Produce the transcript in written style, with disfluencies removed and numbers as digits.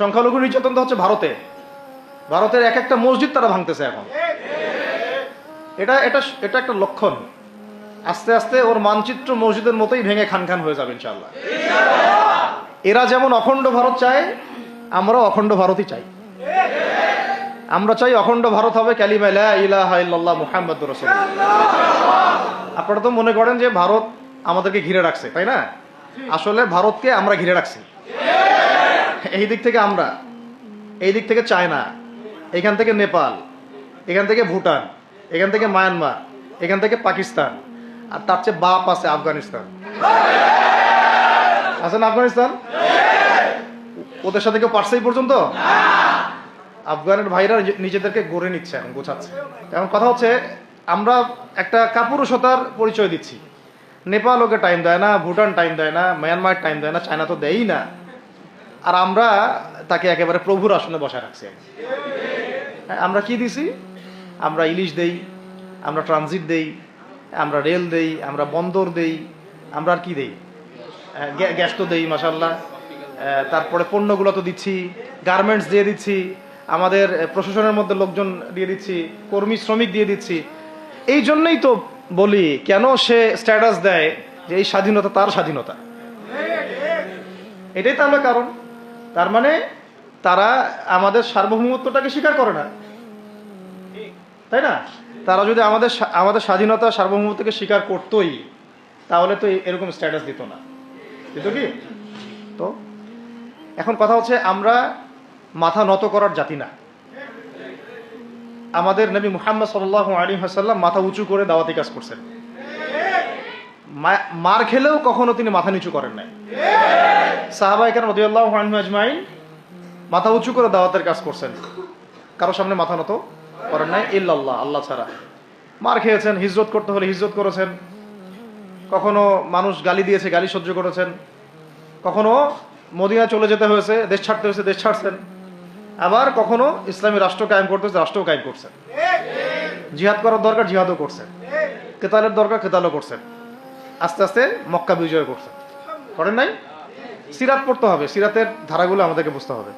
সংখ্যালঘু নির্যাতন তো হচ্ছে ভারতে, ভারতের এক একটা মসজিদ তারা ভাঙতেছে এখন। এটা এটা এটা একটা লক্ষণ। আস্তে আস্তে ওর মানচিত্র মসজিদের মতোই ভেঙে খান খান হয়ে যাবে ইনশাআল্লাহ। এরা যেমন অখণ্ড ভারত চায়, আমরাও অখণ্ড ভারতই চাই। আমরা চাই অখণ্ড ভারত হবে কালিমা লা ইলাহা ইল্লাল্লাহ মুহাম্মাদুর রাসূলুল্লাহ। আপনারা তো মনে করেন যে ভারত আমাদেরকে ঘিরে রাখছে, তাই না? আসলে ভারতকে আমরা ঘিরে রাখছি। এই দিক থেকে আমরা, এই দিক থেকে চায়না, এখান থেকে নেপাল, এখান থেকে ভুটান, এখান থেকে মায়ানমার, এখান থেকে পাকিস্তান, আর তার চেয়ে বাপ আছে আফগানিস্তান। আছে না আফগানিস্তান? ওদের সাথে কেউ পারছে এই পর্যন্ত? আফগানের ভাইরা নিজেদেরকে গড়ে নিচ্ছে, এখন গোছাচ্ছে। এখন কথা হচ্ছে, আমরা একটা কাপুরুষতার পরিচয় দিচ্ছি। নেপাল ওকে টাইম দেয় না, ভুটান টাইম দেয় না, মায়ানমার টাইম দেয় না, চায়না তো দেয়ই না, আর আমরা তাকে একেবারে প্রভুর আসনে বসায় রাখছি। আমরা কি দিছি? আমরা ইলিশ দেই, আমরা ট্রানজিট দেই, আমরা রেল দেই, আমরা বন্দর দেই, আমরা আর কি দেই? গ্যাস তো দেই মাশাআল্লাহ। তারপরে পণ্যগুলো তো দিচ্ছি, গার্মেন্টস দিয়ে দিচ্ছি, আমাদের প্রশাসনের মধ্যে লোকজন দিয়ে দিচ্ছি, কর্মী শ্রমিক দিয়ে দিচ্ছি। এই জন্যই তো বলি, কেন সে স্ট্যাটাস দেয় যে এই স্বাধীনতা তার স্বাধীনতা। এটাই তাহলে কারণ। তার মানে তারা আমাদের সার্বভৌমত্বটাকে স্বীকার করে না, তাই না? তারা যদি আমাদের স্বাধীনতা সার্বভৌমত্বকে স্বীকার করতোই, তাহলে তো এরকম স্ট্যাটাস দিত না, দিত কি? তো এখন কথা হচ্ছে, আমরা মাথা নত করার জাতি না। আমাদের নবী মুহাম্মদ সাল্লাল্লাহু আলাইহি ওয়াসাল্লাম মাথা উঁচু করে দাওয়াতি কাজ করছেন। মার খেলেও কখনো তিনি মাথা নিচু করেন নাই। সাহাবায়ে কেরাম রাদিয়াল্লাহু আনহুম আজমাইন মাথা উঁচু করে দাওয়াতের কাজ করছেন, কারো সামনে মাথা নত করেন নাই ইল্লাল্লাহ, আল্লাহ ছাড়া। মার খেয়েছেন, হিজরত করতে হলে হিজরত করেছেন, কখনো মানুষ গালি দিয়েছে, গালি সহ্য করেছেন, কখনো মদিনা চলে যেতে হয়েছে, দেশ ছাড়তে হয়েছে, দেশ ছাড়ছেন, আবার কখনো ইসলামী রাষ্ট্র কায়েম করতে হয়েছে, রাষ্ট্রও কায়েম করছেন। জিহাদ করার দরকার, জিহাদও করছেন, কেতালের দরকার, কেতালও করছেন। আস্তে আস্তে মক্কা বিজয় করছেন, করেন নাই? সিরাত পড়তে হবে, সিরাতের ধারাগুলো আমাদেরকে বুঝতে হবে।